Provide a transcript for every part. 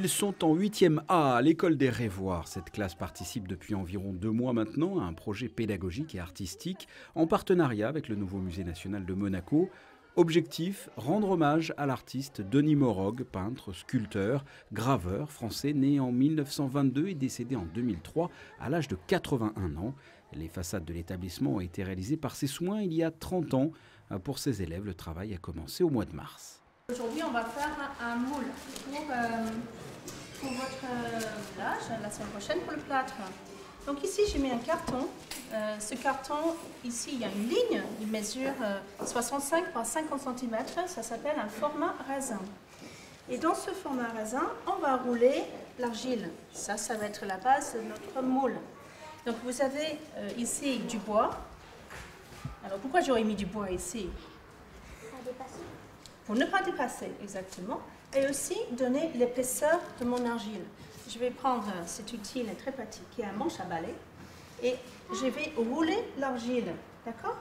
Ils sont en 8e A à l'école des Rêvoirs. Cette classe participe depuis environ 2 mois maintenant à un projet pédagogique et artistique en partenariat avec le nouveau musée national de Monaco. Objectif, rendre hommage à l'artiste Denis Morog, peintre, sculpteur, graveur français né en 1922 et décédé en 2003 à l'âge de 81 ans. Les façades de l'établissement ont été réalisées par ses soins il y a 30 ans. Pour ses élèves, le travail a commencé au mois de mars. Aujourd'hui, on va faire un moule pour votre village, la semaine prochaine pour le plâtre. Donc ici, j'ai mis un carton. Ce carton, ici, il y a une ligne, il mesure 65 par 50 cm. Ça s'appelle un format raisin. Et dans ce format raisin, on va rouler l'argile. Ça va être la base de notre moule. Donc vous avez ici du bois. Alors pourquoi j'aurais mis du bois ici? Pour ne pas dépasser, exactement. Et aussi donner l'épaisseur de mon argile. Je vais prendre cet outil, il est très pratique, qui est un manche à balai. Et je vais rouler l'argile, d'accord?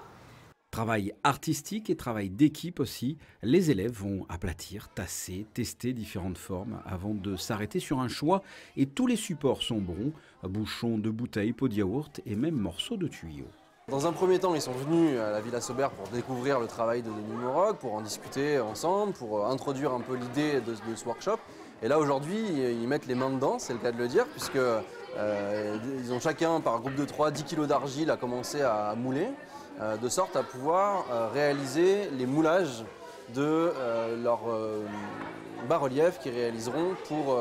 Travail artistique et travail d'équipe aussi. Les élèves vont aplatir, tasser, tester différentes formes avant de s'arrêter sur un choix. Et tous les supports sont bons, bouchons de bouteilles, pots de yaourt et même morceaux de tuyaux. Dans un premier temps, ils sont venus à la Villa Saubert pour découvrir le travail de Denis Morog, pour en discuter ensemble, pour introduire un peu l'idée de ce workshop. Et là, aujourd'hui, ils mettent les mains dedans, c'est le cas de le dire, puisque ils ont chacun, par groupe de 3, 10 kg d'argile à commencer à mouler, de sorte à pouvoir réaliser les moulages de leurs bas-reliefs qu'ils réaliseront pour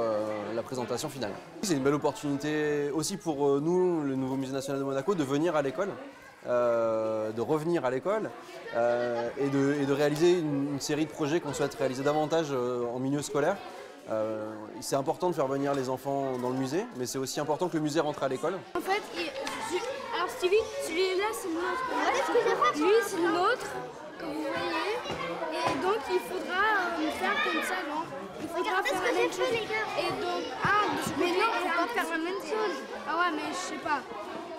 la présentation finale. C'est une belle opportunité aussi pour nous, le nouveau musée national de Monaco, de venir à l'école. De revenir à l'école et de réaliser une série de projets qu'on souhaite réaliser davantage en milieu scolaire. C'est important de faire venir les enfants dans le musée, mais c'est aussi important que le musée rentre à l'école. En fait, alors Stevie, celui-là c'est le nôtre, lui c'est le nôtre, comme vous voyez, et donc il faudra faire comme ça, non? Il faudra faire la même chose. Et donc, mais non, on va pas faire la même chose. Ah ouais, mais je sais pas.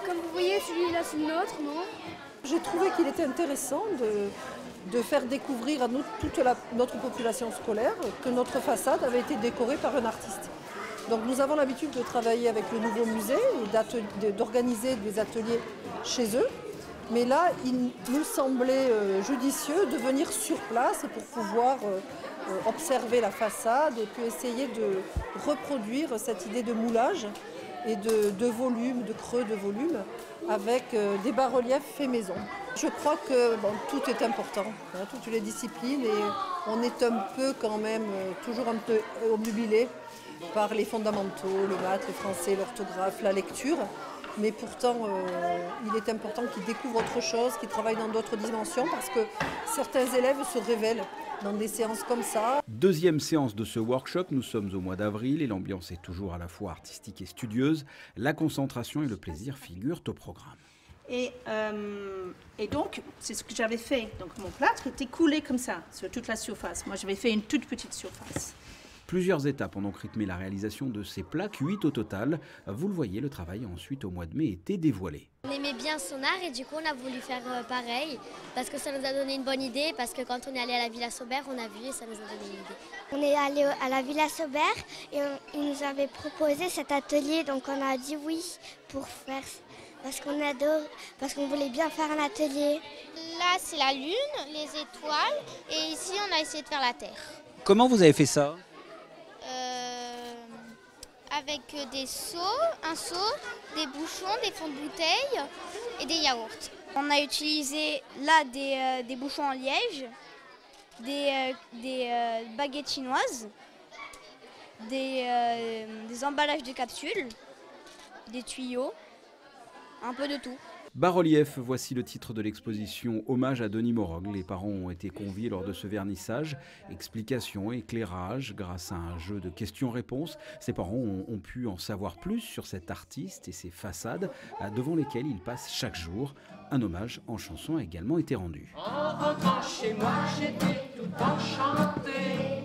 Comme vous voyez, celui-là c'est le nôtre, non? J'ai trouvé qu'il était intéressant de faire découvrir à toute notre population scolaire que notre façade avait été décorée par un artiste. Donc nous avons l'habitude de travailler avec le nouveau musée et d'organiser des ateliers chez eux. Mais là, il nous semblait judicieux de venir sur place pour pouvoir observer la façade et puis essayer de reproduire cette idée de moulage et de volume, de creux de volume, avec des bas-reliefs faits maison. Je crois que tout est important, hein, toutes les disciplines, et on est un peu quand même, toujours un peu obnubilé par les fondamentaux, le maths, le français, l'orthographe, la lecture. Mais pourtant, il est important qu'ils découvrent autre chose, qu'ils travaillent dans d'autres dimensions, parce que certains élèves se révèlent dans des séances comme ça. Deuxième séance de ce workshop, nous sommes au mois d'avril et l'ambiance est toujours à la fois artistique et studieuse. La concentration et le plaisir figurent au programme. Et donc, c'est ce que j'avais fait. Donc mon plâtre était coulé comme ça, sur toute la surface. Moi, j'avais fait une toute petite surface. Plusieurs étapes ont donc rythmé la réalisation de ces plaques, 8 au total. Vous le voyez, le travail a ensuite au mois de mai été dévoilé. On aimait bien son art et du coup on a voulu faire pareil parce que ça nous a donné une bonne idée, parce que quand on est allé à la Villa Saubert, on a vu et ça nous a donné une idée. On est allé à la Villa Saubert et ils nous avaient proposé cet atelier, donc on a dit oui pour faire, parce qu'on adore, parce qu'on voulait bien faire un atelier. Là c'est la lune, les étoiles et ici on a essayé de faire la terre. Comment vous avez fait ça? Avec des seaux, un seau, des bouchons, des fonds de bouteille et des yaourts. On a utilisé là des bouchons en liège, des baguettes chinoises, des emballages de capsules, des tuyaux, un peu de tout. Bas-relief, voici le titre de l'exposition Hommage à Denis Morog. Les parents ont été conviés lors de ce vernissage. Explications, éclairage, grâce à un jeu de questions-réponses. Ces parents ont pu en savoir plus sur cet artiste et ses façades devant lesquelles il passe chaque jour. Un hommage en chanson a également été rendu. En rentrant chez moi, j'étais tout enchanté.